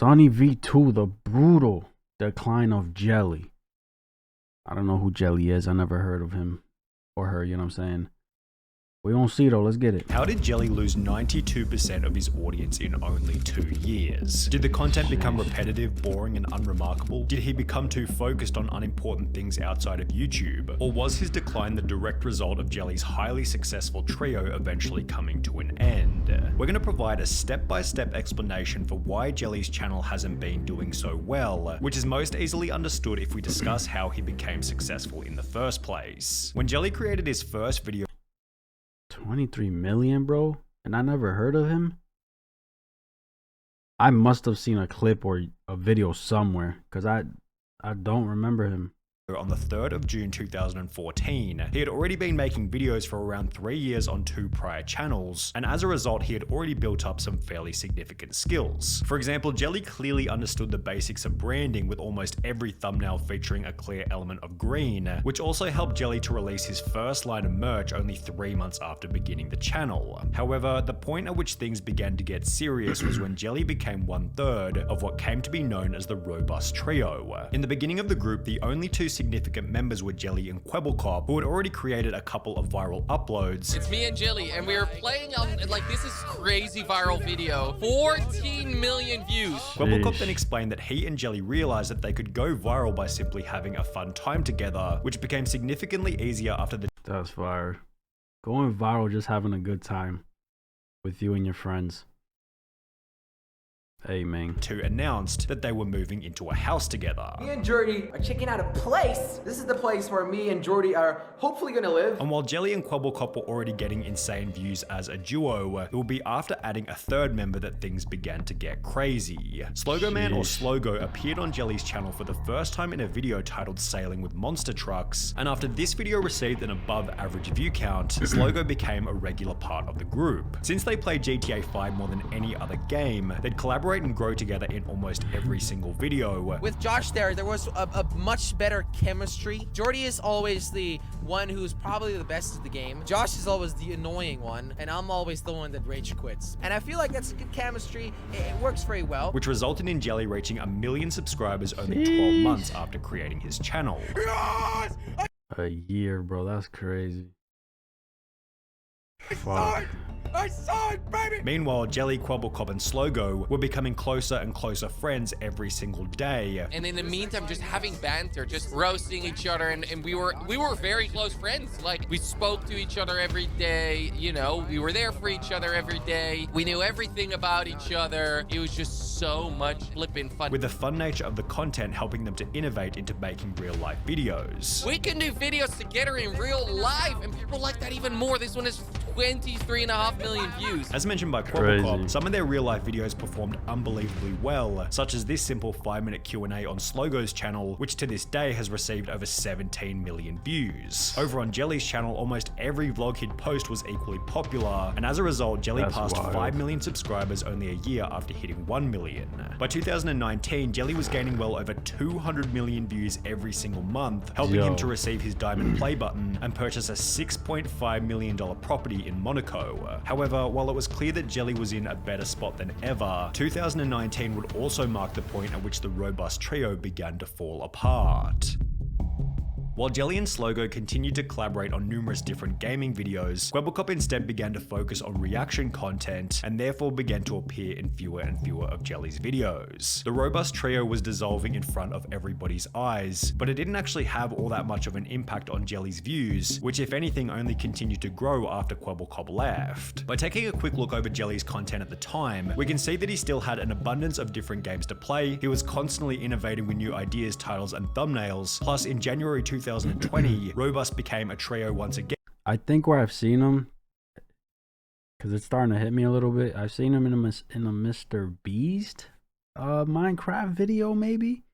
SunnyV2, the brutal decline of Jelly. I don't know who Jelly is. I never heard of him or her, you know what I'm saying? We won't see though, let's get it. How did Jelly lose 92% of his audience in only 2 years? Did the content become repetitive, boring, and unremarkable? Did he become too focused on unimportant things outside of YouTube? Or was his decline the direct result of Jelly's highly successful trio eventually coming to an end? We're going to provide a step-by-step explanation for why Jelly's channel hasn't been doing so well, which is most easily understood if we discuss how he became successful in the first place. When Jelly created his first video 23 million, bro, and I never heard of him. I must have seen a clip or a video somewhere, because I don't remember him. on the 3rd of June 2014, he had already been making videos for around 3 years on 2 prior channels, and as a result he had already built up some fairly significant skills. For example, Jelly clearly understood the basics of branding, with almost every thumbnail featuring a clear element of green, which also helped Jelly to release his first line of merch only 3 months after beginning the channel. However, the point at which things began to get serious was when Jelly became 1/3 of what came to be known as the Robust Trio. In the beginning of the group, the only 2 significant members were Jelly and Quebblecop, who had already created a couple of viral uploads. It's me and Jelly, and we were playing on, like, this is crazy viral video. 14 million views. Quebblecop then explained that he and Jelly realized that they could go viral by simply having a fun time together, which became significantly easier after the That's fire. Going viral, just having a good time with you and your friends. Hey, man. 2 announced that they were moving into a house together. Me and Jordy are checking out a place. This is the place where me and Jordy are hopefully gonna live. And while Jelly and Quebblecop were already getting insane views as a duo, it will be after adding a 3rd member that things began to get crazy. Slogo Man, or Slogo, appeared on Jelly's channel for the first time in a video titled Sailing with Monster Trucks, and after this video received an above average view count, Slogo became a regular part of the group. Since they played GTA 5 more than any other game, they'd collaborate and grow together in almost every single video. With Josh there was a much better chemistry. Jordy is always the one who's probably the best at the game. Josh is always the annoying one, and I'm always the one that rage quits. And I feel like that's a good chemistry. It works very well. Which resulted in Jelly reaching 1 million subscribers only 12 months after creating his channel. Yes! A year, bro. That's crazy. Fuck. I saw it, baby! Meanwhile, Jelly, Quebblecop, and Slogo were becoming closer and closer friends every single day. And in the meantime, just having banter, just roasting each other, and we were very close friends. Like, we spoke to each other every day, you know, we were there for each other every day. We knew everything about each other. It was just so much flippin' fun. With the fun nature of the content helping them to innovate into making real life videos. We can do videos together in real life, and people like that even more. This one is 23.5 million views. As mentioned by Crazy. Quebblecop, some of their real life videos performed unbelievably well, such as this simple 5-minute Q&A on Slogo's channel, which to this day has received over 17 million views. Over on Jelly's channel, almost every vlog he'd post was equally popular, and as a result, Jelly passed 5 million subscribers only a year after hitting 1 million. By 2019, Jelly was gaining well over 200 million views every single month, helping him to receive his diamond play button and purchase a $6.5 million property in Monaco. However, while it was clear that Jelly was in a better spot than ever, 2019 would also mark the point at which the Robust Trio began to fall apart. While Jelly and Slogo continued to collaborate on numerous different gaming videos, Quebblecop instead began to focus on reaction content and therefore began to appear in fewer and fewer of Jelly's videos. The Robust Trio was dissolving in front of everybody's eyes, but it didn't actually have all that much of an impact on Jelly's views, which if anything only continued to grow after Quebblecop left. By taking a quick look over Jelly's content at the time, we can see that he still had an abundance of different games to play. He was constantly innovating with new ideas, titles, and thumbnails. Plus, in January 2020, Robust became a trio once again. I think where I've seen him, because it's starting to hit me a little bit, I've seen him in a Mr. Beast Minecraft video, maybe.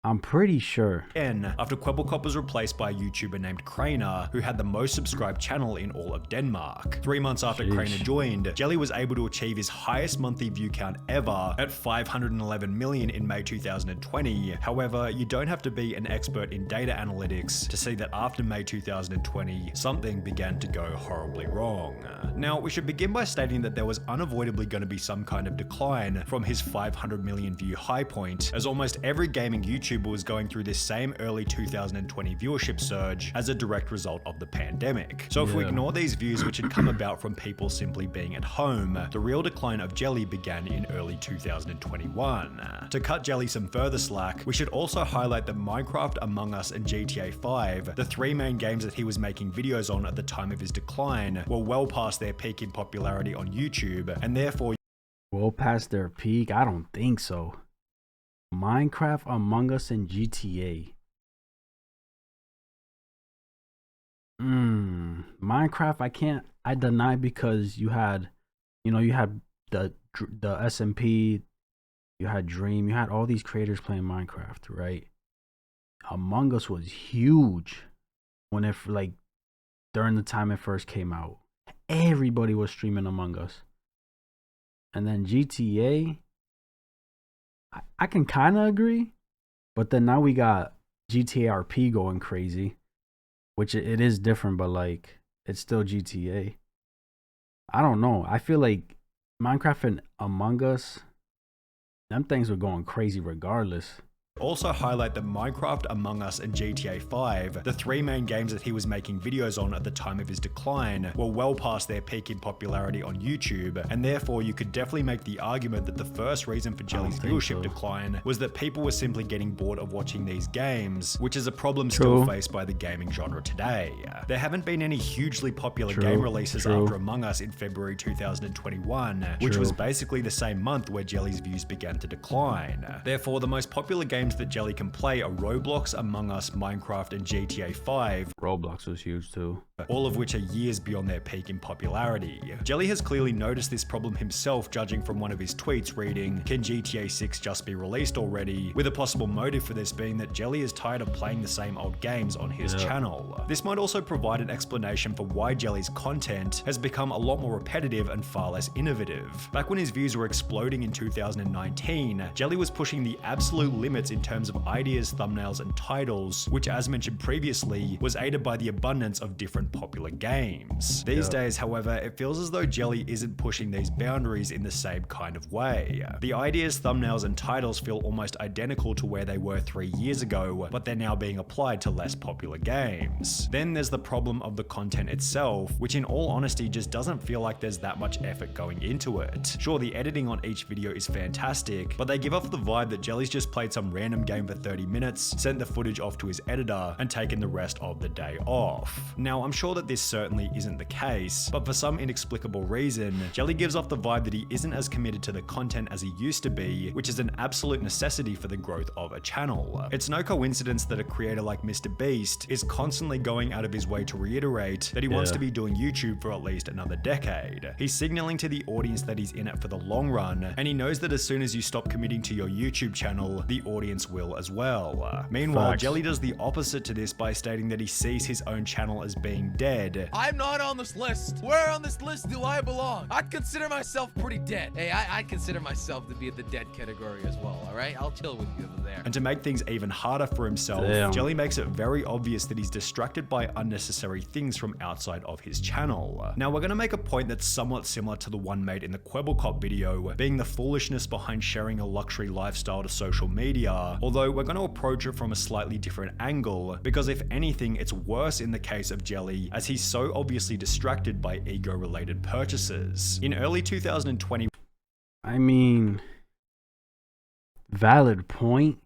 I'm pretty sure. After Kwebbelkop was replaced by a YouTuber named Craner, who had the most subscribed channel in all of Denmark. 3 months after Craner joined, Jelly was able to achieve his highest monthly view count ever at 511 million in May 2020. However, you don't have to be an expert in data analytics to see that after May 2020, something began to go horribly wrong. Now, we should begin by stating that there was unavoidably going to be some kind of decline from his 500 million view high point, as almost every gaming YouTuber was going through this same early 2020 viewership surge as a direct result of the pandemic. So if we ignore these views which had come about from people simply being at home, the real decline of Jelly began in early 2021. To cut Jelly some further slack, we should also highlight that Minecraft, Among Us, and GTA 5, the 3 main games that he was making videos on at the time of his decline, were well past their peak in popularity on YouTube, and therefore Well past their peak? I don't think so. Minecraft, Among Us, and GTA. Minecraft, I deny, because you had the SMP, you had Dream, you had all these creators playing Minecraft, right? Among Us was huge when during the time it first came out. Everybody was streaming Among Us. And then GTA, I can kind of agree, but then now we got GTA RP going crazy, which it is different, but it's still GTA. I don't know. I feel like Minecraft and Among Us, them things were going crazy regardless. Also highlight that Minecraft, Among Us, and GTA 5, the 3 main games that he was making videos on at the time of his decline, were well past their peak in popularity on YouTube, and therefore you could definitely make the argument that the first reason for Jelly's viewership decline was that people were simply getting bored of watching these games, which is a problem still faced by the gaming genre today. There haven't been any hugely popular game releases after Among Us in February 2021, which was basically the same month where Jelly's views began to decline. Therefore, the most popular games that Jelly can play are Roblox, Among Us, Minecraft, and GTA 5. Roblox was huge too. All of which are years beyond their peak in popularity. Jelly has clearly noticed this problem himself, judging from one of his tweets reading, "Can GTA 6 just be released already?" with a possible motive for this being that Jelly is tired of playing the same old games on his channel. This might also provide an explanation for why Jelly's content has become a lot more repetitive and far less innovative. Back when his views were exploding in 2019, Jelly was pushing the absolute limits in terms of ideas, thumbnails, and titles, which, as mentioned previously, was aided by the abundance of different popular games. These days, however, it feels as though Jelly isn't pushing these boundaries in the same kind of way. The ideas, thumbnails, and titles feel almost identical to where they were 3 years ago, but they're now being applied to less popular games. Then there's the problem of the content itself, which in all honesty just doesn't feel like there's that much effort going into it. Sure, the editing on each video is fantastic, but they give off the vibe that Jelly's just played some random game for 30 minutes, sent the footage off to his editor, and taken the rest of the day off. Now, I'm sure that this certainly isn't the case, but for some inexplicable reason, Jelly gives off the vibe that he isn't as committed to the content as he used to be, which is an absolute necessity for the growth of a channel. It's no coincidence that a creator like Mr. Beast is constantly going out of his way to reiterate that he wants to be doing YouTube for at least another decade. He's signaling to the audience that he's in it for the long run, and he knows that as soon as you stop committing to your YouTube channel, the audience will as well. Meanwhile, Jelly does the opposite to this by stating that he sees his own channel as being dead. I'm not on this list. Where on this list do I belong? I'd consider myself pretty dead. Hey, I consider myself to be in the dead category as well, all right? I'll chill with you over there. And to make things even harder for himself, Jelly makes it very obvious that he's distracted by unnecessary things from outside of his channel. Now, we're going to make a point that's somewhat similar to the one made in the Kwebbelkop video, being the foolishness behind sharing a luxury lifestyle to social media, although we're going to approach it from a slightly different angle, because if anything, it's worse in the case of Jelly, as he's so obviously distracted by ego-related purchases. In early 2020, I mean, valid point,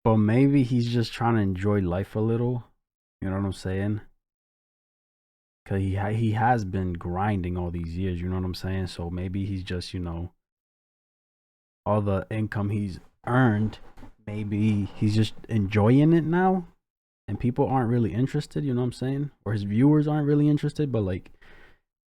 but maybe he's just trying to enjoy life a little. You know what I'm saying? Because he has been grinding all these years, you know what I'm saying? So maybe he's just, all the income he's earned, maybe he's just enjoying it now, and people aren't really interested, you know what I'm saying? Or his viewers aren't really interested, but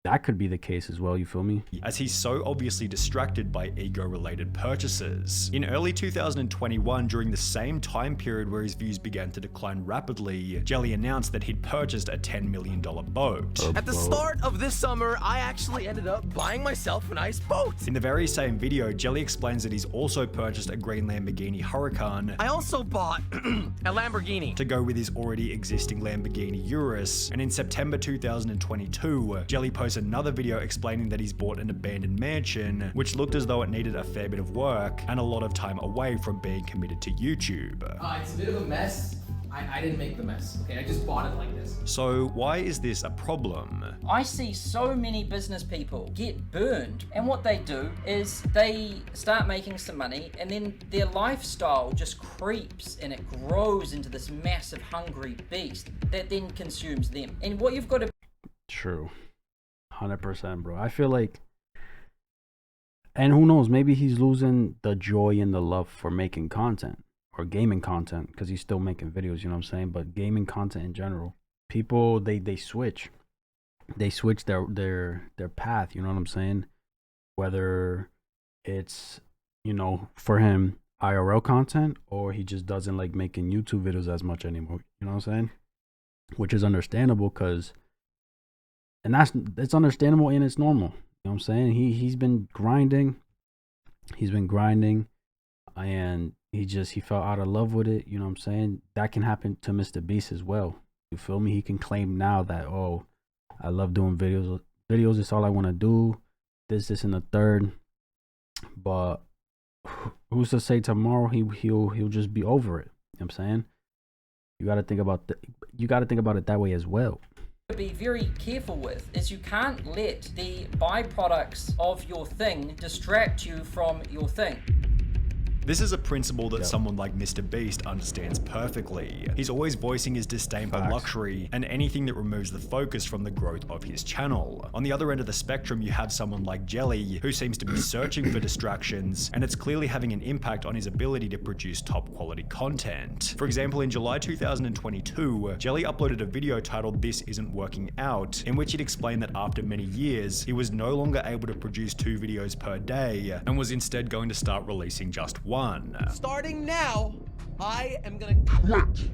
that could be the case as well, you feel me? As he's so obviously distracted by ego-related purchases. In early 2021, during the same time period where his views began to decline rapidly, Jelly announced that he'd purchased a $10 million boat. At the start of this summer, I actually ended up buying myself a nice boat. In the very same video, Jelly explains that he's also purchased a green Lamborghini Huracan. I also bought a Lamborghini To go with his already existing Lamborghini Urus, and in September 2022, Jelly posted another video explaining that he's bought an abandoned mansion, which looked as though it needed a fair bit of work and a lot of time away from being committed to YouTube. It's a bit of a mess. I didn't make the mess, okay? I just bought it like this. So why is this a problem? I see so many business people get burned, and what they do is they start making some money, and then their lifestyle just creeps and it grows into this massive hungry beast that then consumes them. And what you've got to True. 100%, bro. I feel like, and who knows, maybe he's losing the joy and the love for making content or gaming content, because he's still making videos, you know what I'm saying? But gaming content in general, people they switch their path, you know what I'm saying? Whether it's, you know, for him IRL content, or he just doesn't like making YouTube videos as much anymore, you know what I'm saying? Which is understandable, because it's understandable and it's normal, you know what I'm saying? He's been grinding, and he fell out of love with it, you know what I'm saying? That can happen to Mr. Beast as well, you feel me? He can claim now that, oh, I love doing videos, it's all I want to do, this and the third. But who's to say tomorrow he'll just be over it, you know what I'm saying? You got to think about it that way as well. be very careful with is you can't let the byproducts of your thing distract you from your thing. This is a principle that someone like Mr. Beast understands perfectly. He's always voicing his disdain for luxury and anything that removes the focus from the growth of his channel. On the other end of the spectrum, you have someone like Jelly, who seems to be searching for distractions, and it's clearly having an impact on his ability to produce top quality content. For example, in July 2022, Jelly uploaded a video titled "This Isn't Working Out," in which he'd explained that after many years, he was no longer able to produce 2 videos per day, and was instead going to start releasing just one. Starting now, I am gonna quit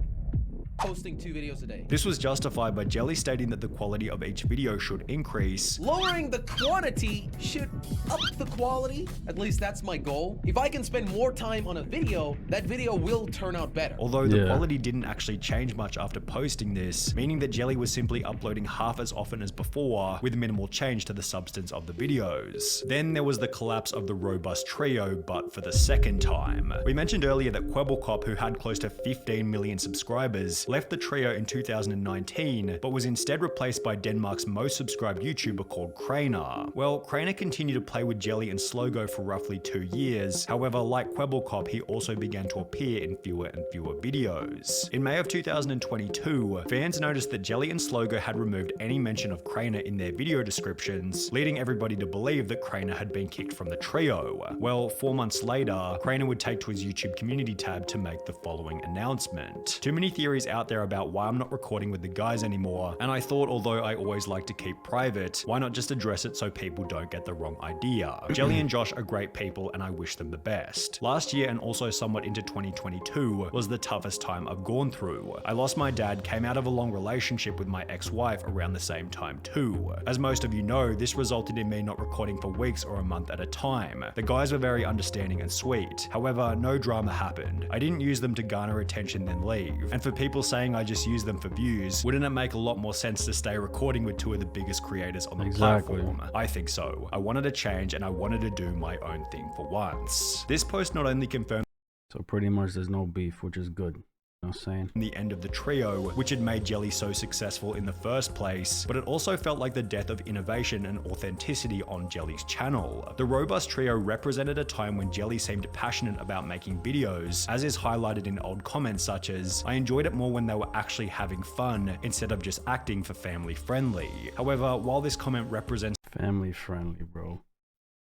posting 2 videos a day. This was justified by Jelly stating that the quality of each video should increase. Lowering the quantity should up the quality. At least that's my goal. If I can spend more time on a video, that video will turn out better. Although the quality didn't actually change much after posting this, meaning that Jelly was simply uploading half as often as before, with minimal change to the substance of the videos. Then there was the collapse of the robust trio, but for the second time. We mentioned earlier that Quebblecop, who had close to 15 million subscribers, left the trio in 2019, but was instead replaced by Denmark's most subscribed YouTuber called Craner. Well, Craner continued to play with Jelly and Slogo for roughly 2 years. However, like Quebblecop, he also began to appear in fewer and fewer videos. In May of 2022, fans noticed that Jelly and Slogo had removed any mention of Craner in their video descriptions, leading everybody to believe that Craner had been kicked from the trio. Well, 4 months later, Craner would take to his YouTube community tab to make the following announcement. Too many theories out there about why I'm not recording with the guys anymore, and I thought, although I always like to keep private, why not just address it so people don't get the wrong idea? Jelly and Josh are great people and I wish them the best. Last year, and also somewhat into 2022, was the toughest time I've gone through. I lost my dad, came out of a long relationship with my ex-wife around the same time too. As most of you know, this resulted in me not recording for weeks or a month at a time. The guys were very understanding and sweet. However, no drama happened. I didn't use them to garner attention then leave. And for people saying I just use them for views, wouldn't it make a lot more sense to stay recording with 2 of the biggest creators on the platform? I think so. I wanted to change and I wanted to do my own thing for once. This post not only confirmed So pretty much there's no beef, which is good. You know what I'm saying? The end of the trio, which had made Jelly so successful in the first place, but it also felt like the death of innovation and authenticity on Jelly's channel. The robust trio represented a time when Jelly seemed passionate about making videos, as is highlighted in old comments such as, "I enjoyed it more when they were actually having fun, instead of just acting for family friendly." However, while this comment represents Family friendly, bro.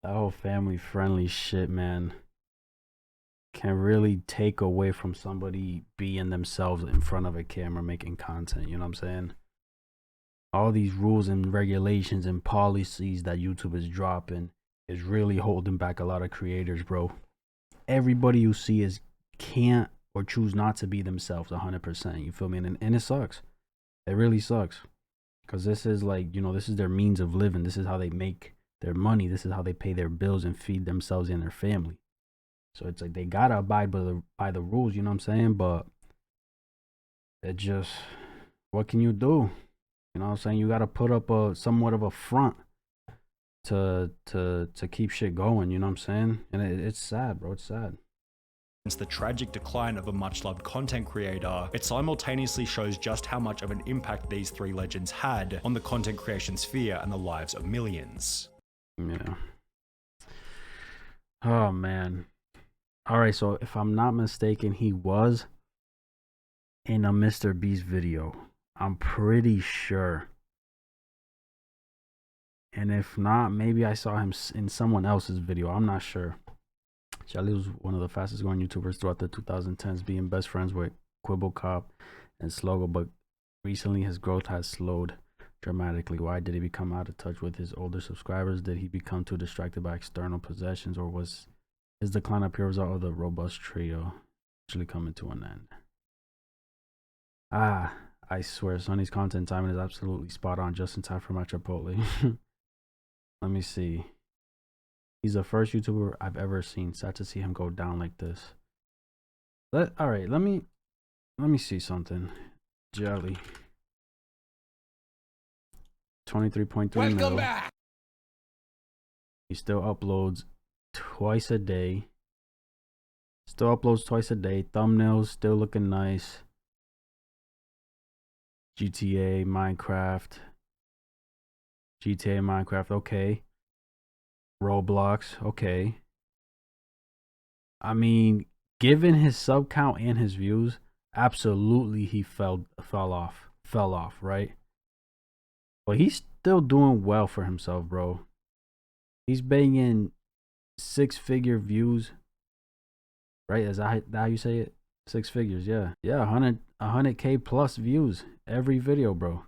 That whole family friendly shit, man, can really take away from somebody being themselves in front of a camera making content, you know what I'm saying? all these rules and regulations and policies that YouTube is dropping is really holding back a lot of creators, bro. Everybody you see can't or choose not to be themselves 100%. You feel me? And it sucks. It really sucks. Because this is like, you know, this is their means of living. This is how they make their money. This is how they pay their bills and feed themselves and their family. So it's like they gotta abide by the rules, you know what I'm saying? But it just, what can you do? You know what I'm saying? You gotta put up a somewhat of a front to keep shit going, you know what I'm saying? And it's sad, bro. It's sad. It's the tragic decline of a much-loved content creator. It simultaneously shows just how much of an impact these three legends had on the content creation sphere and the lives of millions. Yeah. Oh, man. All right, so if I'm not mistaken, he was in a Mr. Beast video. I'm pretty sure. And if not, maybe I saw him in someone else's video. I'm not sure. Charlie was one of the fastest growing YouTubers throughout the 2010s, being best friends with Quibblecop and Slogo, but recently his growth has slowed dramatically. Why did he become out of touch with his older subscribers? Did he become too distracted by external possessions, or was his decline a pure result of the robust trio actually coming to an end? Ah, I swear, Sunny's content timing is absolutely spot on, just in time for my Chipotle. Let me see. He's the first YouTuber I've ever seen. Sad to see him go down like this. All right, let me see something. Jelly. 23.3 Welcome mil. back. He still uploads twice a day. Still uploads twice a day. Thumbnails still looking nice. GTA, Minecraft. Okay. Roblox, okay. I mean, given his sub count and his views, absolutely he fell off, right? But he's still doing well for himself, bro. He's banging 6-figure views, right? Is that how you say it? 6 figures, yeah. Yeah, 100K plus views every video, bro.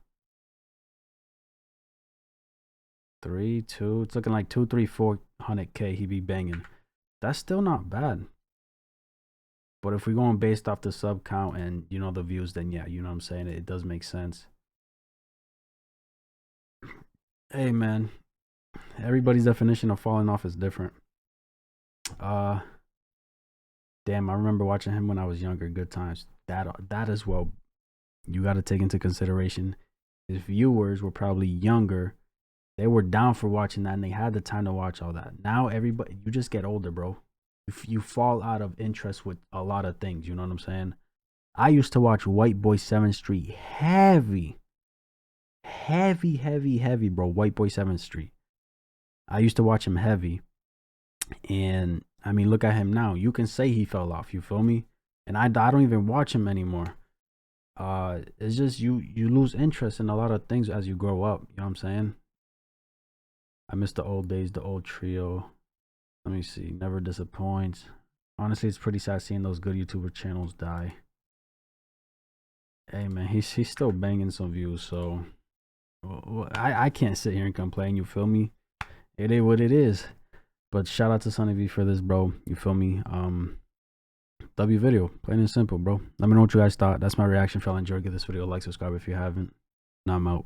3, 2, it's looking like 2, 3, 400K he be banging. That's still not bad. But if we're going based off the sub count and, you know, the views, then yeah, you know what I'm saying? It does make sense. Hey, man. Everybody's definition of falling off is different. Damn, I remember watching him when I was younger. Good times. That as well. You got to take into consideration his viewers were probably younger. They were down for watching that and they had the time to watch all that. Now everybody, you just get older, bro. You fall out of interest with a lot of things, you know what I'm saying? I used to watch White Boy 7th Street heavy, bro. White Boy 7th Street. I used to watch him heavy. And I mean, look at him now. You can say he fell off, you feel me? And I don't even watch him anymore. It's just you lose interest in a lot of things as you grow up, you know what I'm saying? I miss the old days, the old trio. Let me see. Never disappoints. Honestly, it's pretty sad seeing those good YouTuber channels die. Hey, man, he's still banging some views, so I can't sit here and complain, you feel me? It is what it is. But shout out to SunnyV for this, bro. You feel me? W video. Plain and simple, bro. Let me know what you guys thought. That's my reaction. If y'all enjoyed, give this video a like, subscribe if you haven't. Now I'm out.